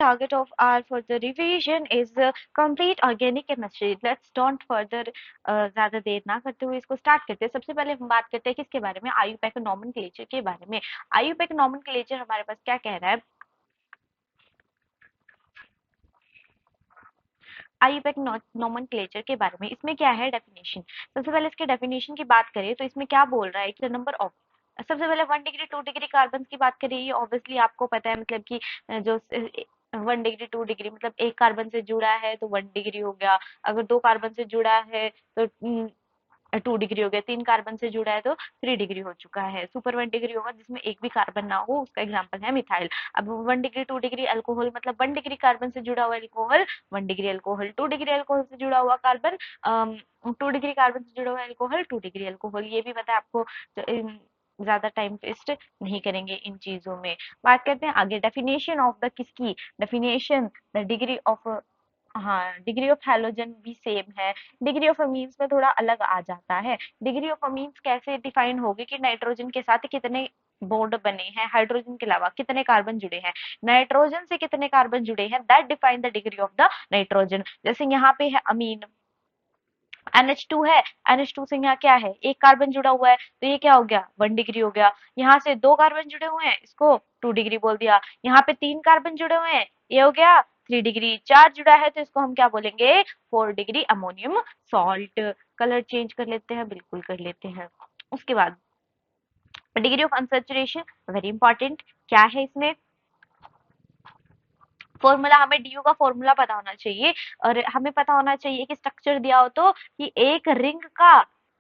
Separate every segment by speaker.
Speaker 1: target of our further revision is complete organic chemistry. Let's don't further ज्यादा देर ना करते हुए इसको स्टार्ट करते हैं। सबसे पहले हम बात करते हैं किसके बारे में, IUPAC नॉमेनक्लेचर के बारे में। IUPAC नॉमेनक्लेचर हमारे पास क्या कह रहा है, IUPAC नॉमेनक्लेचर के बारे में। इसमें क्या है डेफिनेशन, सबसे पहले इसके डेफिनेशन की बात करें तो इसमें क्या बोल रहा है कि नंबर ऑफ, सबसे पहले 1 डिग्री 2 डिग्री कार्बन की बात करें। ये ऑब्वियसली आपको पता है, मतलब कि जो 1 डिग्री 2 डिग्री मतलब एक कार्बन से जुड़ा है तो 1 डिग्री हो गया, अगर दो कार्बन से जुड़ा है तो 2 डिग्री हो गया, 3 कार्बन से जुड़ा है तो 3 डिग्री हो चुका है। सुपर 1 डिग्री होगा जिसमें एक भी कार्बन ना हो, उसका एग्जाम्पल है मिथाइल। अब 1 डिग्री 2 डिग्री अल्कोहल मतलब 1 डिग्री कार्बन से जुड़ा हुआ alcohol, 1 degree alcohol, 2 degree alcohol से जुड़ा हुआ कार्बन, 2 डिग्री कार्बन से जुड़ा हुआ अल्कोहल, 2 डिग्री अल्कोहल। ये भी पता है आपको, ज्यादा टाइम वेस्ट नहीं करेंगे इन चीजों में। बात करते हैं आगे डेफिनेशन ऑफ द किसकी, डेफिनेशन द डिग्री ऑफ, हाँ डिग्री ऑफ हैलोजन भी सेम है, डिग्री ऑफ अमीन्स में थोड़ा अलग आ जाता है। डिग्री ऑफ अमीन्स कैसे डिफाइन होगी कि नाइट्रोजन के साथ कितने बॉन्ड बने हैं, हाइड्रोजन के अलावा कितने कार्बन जुड़े हैं, नाइट्रोजन से कितने कार्बन जुड़े हैं, that define the degree of the nitrogen. जैसे यहाँ पे है अमीन NH2 है, NH2 से यहाँ क्या है, एक कार्बन जुड़ा हुआ है तो ये क्या हो गया, 1 डिग्री हो गया। यहाँ से दो कार्बन जुड़े हुए हैं, इसको 2 डिग्री बोल दिया। यहाँ पे 3 कार्बन जुड़े हुए हैं, ये हो गया 3 डिग्री। चार जुड़ा है तो इसको हम क्या बोलेंगे, 4 degree ammonium salt. Colour change कर लेते हैं, बिल्कुल कर लेते हैं। उसके बाद degree of unsaturation, very important, क्या है इसमें फॉर्मूला, हमें डीयू का फॉर्मूला पता होना चाहिए। और हमें पता होना चाहिए कि स्ट्रक्चर दिया हो तो कि एक रिंग का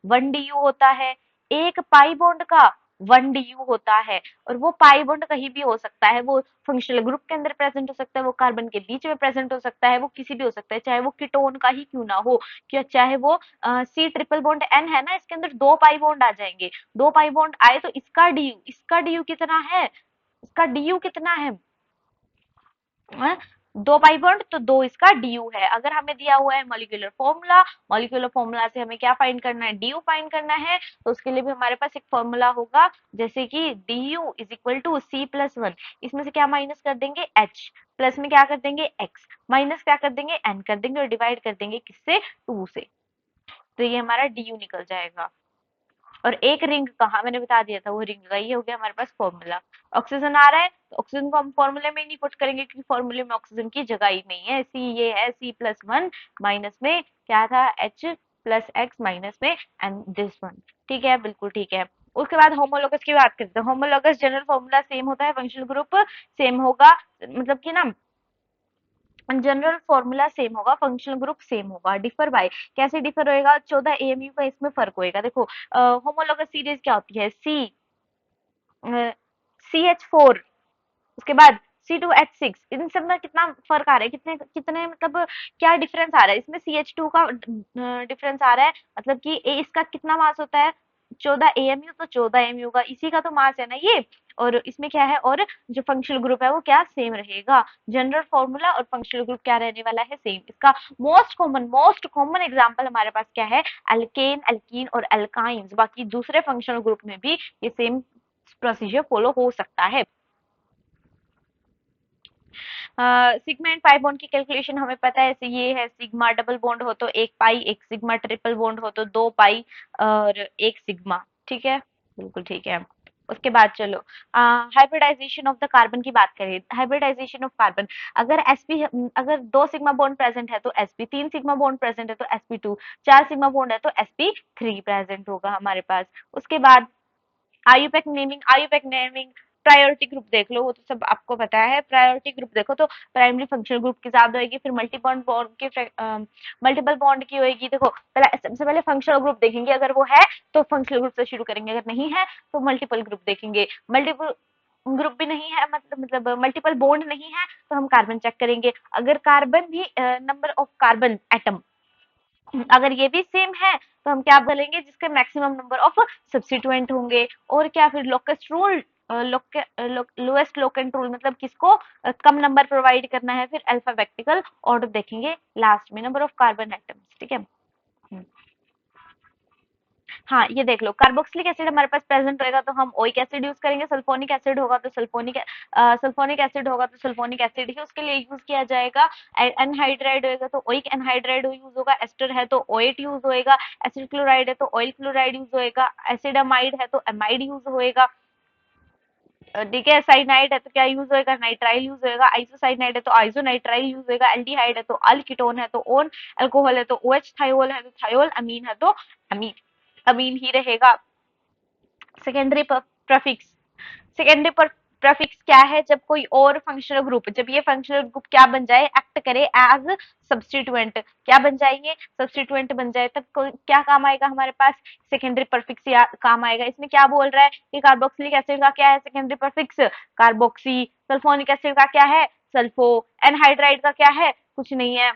Speaker 1: 1 डीयू होता है, एक पाई बॉन्ड का 1 डीयू होता है। और वो पाई बॉन्ड कहीं भी हो सकता है, वो फंक्शनल ग्रुप के अंदर प्रेजेंट हो सकता है, वो कार्बन के बीच में प्रेजेंट हो सकता है, वो किसी भी हो सकता है, चाहे वो कीटोन का ही क्यों ना हो, क्या चाहे वो सी ट्रिपल बॉन्ड एन है ना, इसके अंदर दो पाई बॉन्ड आ जाएंगे। दो पाई बॉन्ड आए तो इसका डीयू कितना है, इसका डीयू कितना है, हाँ, दो पाई बॉन्ड तो दो इसका डीयू है। अगर हमें दिया हुआ है मॉलिक्यूलर फॉर्मूला, मॉलिक्यूलर फॉर्मूला से हमें क्या फाइंड करना है, डीयू फाइंड करना है, तो उसके लिए भी हमारे पास एक फॉर्मूला होगा, जैसे कि DU is equal to C+1। इसमें से क्या माइनस कर देंगे, H, प्लस में क्या कर देंगे X, माइनस क्या कर देंगे N कर देंगे, और डिवाइड कर देंगे किससे, 2 से। तो ये हमारा डीयू निकल जाएगा। और एक रिंग कहा मैंने बता दिया था, वो रिंग का ये हो गया हमारे पास फॉर्मूला। ऑक्सीजन आ रहा है तो ऑक्सीजन को हम फॉर्मूले में ही नहीं पुट करेंगे, क्योंकि फॉर्मूले में ऑक्सीजन की जगह ही नहीं है। सी ये है C+1, माइनस में क्या था H+X, माइनस में एंड दिस वन। ठीक है, बिल्कुल ठीक है। उसके बाद होमोलोगस की बात करते हैं। होमोलोगस जनरल फॉर्मूला सेम होता है, फंक्शनल ग्रुप सेम होगा, मतलब कि ना जनरल फॉर्मूला सेम होगा, फंक्शनल ग्रुप सेम होगा। डिफर बाय, कैसे डिफर होएगा, 14 AMU का इसमें फर्क होएगा। देखो होमोलोगस सीरीज क्या होती है, CH4, उसके बाद C2H6, इन सब में कितना फर्क आ रहा है, कितने कितने मतलब क्या डिफरेंस आ रहा है, इसमें CH2 का डिफरेंस आ रहा है, मतलब कि इसका कितना मास होता है 14 AMU, तो 14 AMU का इसी का तो मास है ना ये। और इसमें क्या है, और जो फंक्शनल ग्रुप है वो क्या सेम रहेगा, जनरल फॉर्मूला और फंक्शनल ग्रुप क्या रहने वाला है, सेम। इसका मोस्ट कॉमन एग्जांपल हमारे पास क्या है, एल्केन, एल्कीन और एल्काइंस। बाकी दूसरे फंक्शनल ग्रुप में भी ये सेम प्रोसीजर फॉलो हो सकता है। सिग्मा एंड पाई बॉन्ड की कैलकुलेशन हमें पता है, ऐसे ये है, सिग्मा डबल बॉन्ड हो तो एक पाई, एक सिग्मा ट्रिपल बॉन्ड हो तो दो पाई, और एक सिग्मा। ठीक है, बिल्कुल ठीक है। उसके बाद चलो हाइब्रिडाइजेशन ऑफ द कार्बन की बात करें। हाइब्रिडाइजेशन ऑफ कार्बन, अगर दो सिग्मा बॉन्ड प्रेजेंट है तो sp, तीन सिग्मा बॉन्ड प्रेजेंट है तो sp2, चार सिग्मा बॉन्ड है तो sp3 प्रेजेंट होगा हमारे पास। उसके बाद आयुपैक नेमिंग, प्रायोरिटी ग्रुप देख लो, वो तो सब आपको पता है। प्रायोरिटी ग्रुप देखो तो प्राइमरी फंक्शनल ग्रुप की ज्यादा होगी, फिर मल्टीपल बॉन्ड की होगी। देखो पहले, सबसे पहले फंक्शनल ग्रुप देखेंगे, अगर वो है तो फंक्शनल ग्रुप से शुरू करेंगे, अगर नहीं है तो मल्टीपल ग्रुप देखेंगे। मल्टीपल ग्रुप भी नहीं है, मतलब मल्टीपल बॉन्ड नहीं है, तो हम कार्बन चेक करेंगे। अगर कार्बन भी नंबर ऑफ कार्बन एटम, अगर ये भी सेम है तो हम क्या बोलेंगे, जिसके मैक्सिमम नंबर ऑफ सब्स्टिट्यूएंट होंगे। और क्या, फिर लोकेस्ट रूल, लोएस्ट लोकेंट रूल, मतलब किसको कम नंबर प्रोवाइड करना है। फिर अल्फाबेटिकल ऑर्डर देखेंगे लास्ट में, नंबर ऑफ कार्बन एटम्स। ठीक है, हाँ, ये देख लो, कार्बोक्सिलिक एसिड हमारे पास प्रेजेंट रहेगा तो हम ओइक एसिड यूज करेंगे, सल्फोनिक एसिड होगा तो सल्फोनिक एसिड होगा तो सल्फोनिक एसिड ही उसके लिए यूज किया जाएगा। एनहाइड्राइड होगा तो ओइक एनहाइड्राइड यूज होगा, एस्टर है तो ओएट यूज होएगा, एसिड क्लोराइड है तो ऑयल क्लोराइड यूज होएगा, एसिडामाइड है तो एमाइड यूज होएगा। ठीक है, साइनाइड है तो क्या यूज होएगा, नाइट्राइल यूज होएगा, आइसोसाइनाइड है तो आइसोनाइट्राइल यूज होएगा, एल्डिहाइड है तो अल, कीटोन है तो ओन, अल्कोहल है तो ओएच, थायोल है तो थायोल, अमीन है तो अमीन, अमीन ही रहेगा। सेकेंडरी प्रफिक्स, सेकेंडरी प्रफिक्स क्या है, जब कोई और फंक्शनल ग्रुप, जब ये फंक्शनल ग्रुप क्या बन जाए, एक्ट करे एज सब्स्टिट्यूएंट, क्या बन जाएंगे, सब्स्टिट्यूएंट बन जाए, तब क्या काम आएगा हमारे पास, सेकेंडरी प्रफिक्स या काम आएगा। इसमें क्या बोल रहा है कि कार्बोक्सिलिक एसिड का क्या है secondary prefix, carboxy, sulphonic acid का क्या है, सल्फो, एनहाइड्राइड का क्या है, कुछ नहीं है,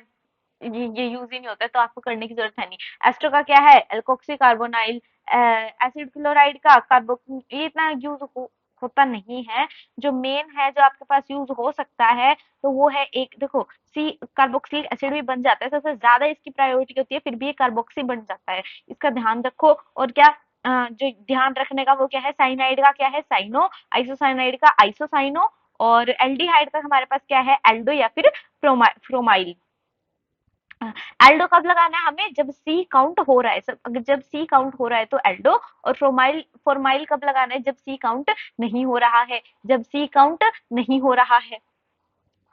Speaker 1: ये यूज ही नहीं होता है तो आपको करने की जरूरत है नहीं। एस्टर का क्या है, एल्कोक्सी कार्बोनाइल, एसिड क्लोराइड का कार्बो, ये इतना यूज होता नहीं है। जो मेन है जो आपके पास यूज हो सकता है तो वो है एक, देखो सी कार्बोक्सिलिक एसिड भी बन जाता है, सबसे ज्यादा इसकी प्रायोरिटी होती है, फिर भी ये कार्बोक्सी बन जाता है, इसका ध्यान रखो। और क्या जो ध्यान रखने का वो क्या है, साइनाइड का क्या है, साइनो, आइसोसाइनाइड का आइसोसाइनो, और एल्डिहाइड का हमारे पास क्या है, एल्डो या फिर फ्रोमाइल। एल्डो कब लगाना है हमें, जब सी काउंट हो रहा है, अगर जब सी काउंट हो रहा है तो एल्डो, और फ्रोमाइल फॉर्माइल कब लगाना है, जब सी काउंट नहीं हो रहा है, जब सी काउंट नहीं हो रहा है।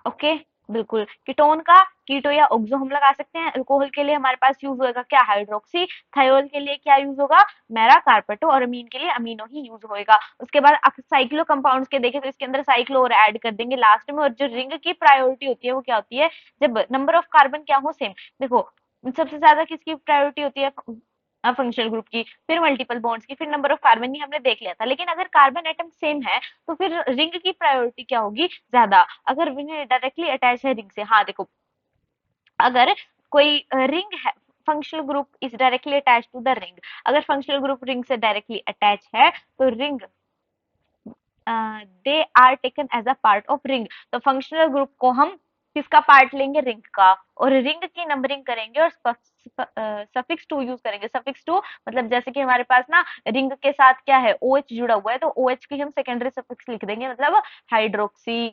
Speaker 1: ओके, बिल्कुल। कीटोन का कीटो या ऑक्सो हम लगा सकते हैं। अल्कोहल के लिए हमारे पास यूज होगा क्या, हाइड्रोक्सी। थायोल के लिए क्या यूज होगा, मेरा कार्पेटो, और अमीन के लिए अमीनो ही यूज होएगा। उसके बाद साइक्लो कंपाउंड्स के देखें तो इसके अंदर साइक्लो और ऐड कर देंगे लास्ट में। और जो रिंग की प्रायोरिटी होती है वो क्या होती है, जब नंबर ऑफ कार्बन क्या हो सेम, देखो सबसे ज्यादा किसकी प्रायोरिटी होती है, फंक्शनल ग्रुप की, फिर मल्टीपल बॉन्ड्स की, फिर नंबर ऑफ कार्बन, ये हमने देख लिया था। लेकिन अगर कार्बन एटम सेम है तो फिर रिंग की प्रायोरिटी क्या होगी, ज्यादा। अगर रिंग डायरेक्टली अटैच है रिंग से, हाँ देखो, अगर कोई रिंग है, functional group is directly attach to the ring, अगर फंक्शनल ग्रुप रिंग से डायरेक्टली अटैच है तो ring, they are taken as a part of ring, तो फंक्शनल ग्रुप को हम किसका पार्ट लेंगे, रिंग का, और रिंग की नंबरिंग करेंगे और सफिक्स टू यूज करेंगे। सफिक्स टू मतलब जैसे कि हमारे पास ना रिंग के साथ क्या है, ओ OH जुड़ा हुआ है, तो ओ OH की हम सेकेंडरी सफिक्स लिख देंगे, मतलब हाइड्रोक्सी,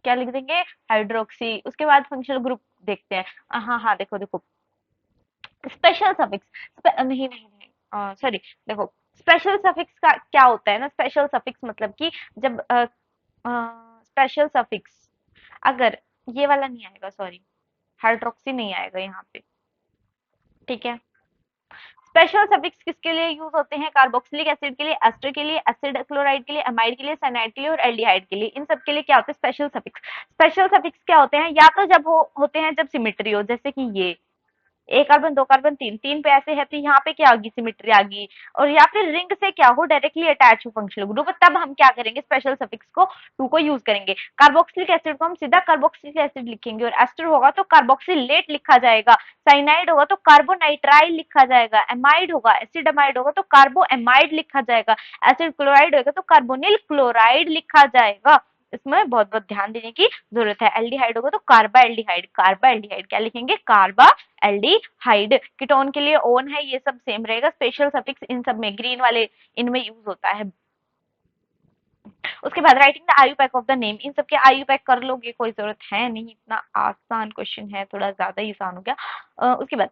Speaker 1: क्या लिख देंगे, हाइड्रोक्सी। उसके बाद फंक्शनल ग्रुप देखते हैं। हाँ हाँ, देखो देखो, स्पेशल सफिक्स, नहीं नहीं नहीं, सॉरी, देखो स्पेशल सफिक्स का क्या होता है ना, स्पेशल सफिक्स मतलब कि जब स्पेशल सफिक्स, अगर ये वाला नहीं आएगा, सॉरी, हाइड्रोक्सी नहीं आएगा यहाँ पे, ठीक है। स्पेशल सफिक्स किसके लिए यूज होते हैं, कार्बोक्सिलिक एसिड के लिए, एस्टर के लिए, एसिड क्लोराइड के लिए, अमाइड के लिए, साइनाइड के लिए और एल्डिहाइड के लिए, इन सब के लिए क्या होते हैं स्पेशल सफिक्स। स्पेशल सफिक्स क्या होते हैं, या तो जब होते हैं जब सिमिट्री हो, जैसे कि ये एक कार्बन, दो कार्बन, तीन, तीन पे ऐसे है तो यहाँ पे क्या होगी, सिमिट्री आ गई। और या फिर रिंग से क्या हो, डायरेक्टली अटैच हो फंक्शनल ग्रुप, तब हम क्या करेंगे, स्पेशल सफिक्स को टू को यूज करेंगे। कार्बोक्सिलिक एसिड को हम सीधा कार्बोक्सिलिक एसिड लिखेंगे, और एस्टर होगा तो कार्बोक्सिलेट लिखा जाएगा, साइनाइड होगा तो कार्बोनाइट्राइल लिखा जाएगा, एमाइड होगा, एसिड अमाइड होगा तो कार्बो एमाइड लिखा जाएगा, एसिड क्लोराइड होगा तो कार्बोनिल क्लोराइड लिखा जाएगा। इसमें बहुत बहुत ध्यान देने की जरूरत है। एल्डिहाइड होगा तो कार्बा एल्डिहाइड, कार्बा एल्डिहाइड क्या लिखेंगे, कार्बा एल्डिहाइड। कीटोन के लिए ओन है, ये सब सेम रहेगा। स्पेशल सफिक्स इन सब में, ग्रीन वाले इनमें यूज होता है। उसके बाद राइटिंग द आयुपैक ऑफ द नेम, इन सब के आयुपैक कर लोगे, कोई जरूरत है नहीं, इतना आसान क्वेश्चन है, थोड़ा ज्यादा ही आसान हो गया। उसके बाद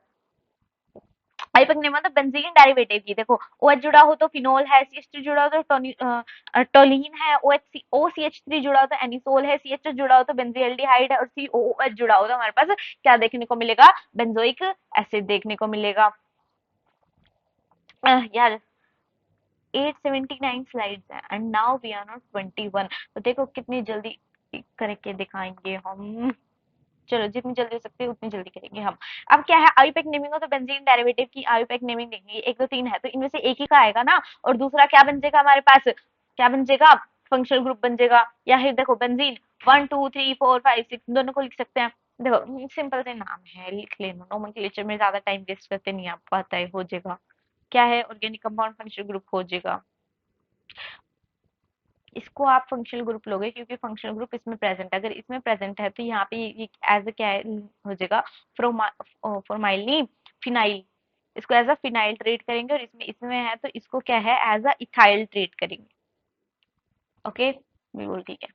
Speaker 1: आयुपैक नेम मतलब बेंजीन डेरिवेटिव की, देखो OH जुड़ा हो तो फिनोल है, CH3 जुड़ा हो तो टोलिन है, OCH3 जुड़ा हो तो एनिसोल है, CH2 जुड़ा हो तो बेंजील्डिहाइड है, और COOH जुड़ा हो तो हमारे पास क्या देखने को मिलेगा, बेंजोइक एसिड देखने को मिलेगा। यार 879 स्लाइड्स हैं and now we are not 21, तो देखो कितनी जल्दी करके दिखाएंगे हम। चलो जितनी जल्दी हो सकती है उतनी जल्दी करेंगे हम। अब क्या है, आयुपैक नेमिंग हो तो बेंजीन डेरिवेटिव की आयुपैक नेमिंग देंगे, एक दो तीन है तो इनमें से एक ही का आएगा ना, और दूसरा क्या बन जाएगा हमारे पास, क्या बन जाएगा, फंक्शनल ग्रुप बन जाएगा। या फिर देखो बेंजीन 1 2 3 4 5 6 दोनों को लिख सकते हैं। देखो सिंपल से नाम है, लिख लेना, नोमेनक्लेचर में ज्यादा टाइम वेस्ट करते नहीं, आपको पता है हो जाएगा, क्या है ऑर्गेनिक कंपाउंड फंक्शनल ग्रुप हो जाएगा। इसको आप फंक्शनल ग्रुप लोगे क्योंकि फंक्शनल ग्रुप इसमें प्रेजेंट है, अगर इसमें प्रेजेंट है तो यहाँ पे ये एज क्या है, हो जाएगा, फॉर्माइल नहीं, फिनाइल, इसको एज अ फिनाइल ट्रीट करेंगे और इसमें इसमें है तो इसको क्या है एज अ इथाइल ट्रीट करेंगे। ओके, बिल्कुल ठीक है।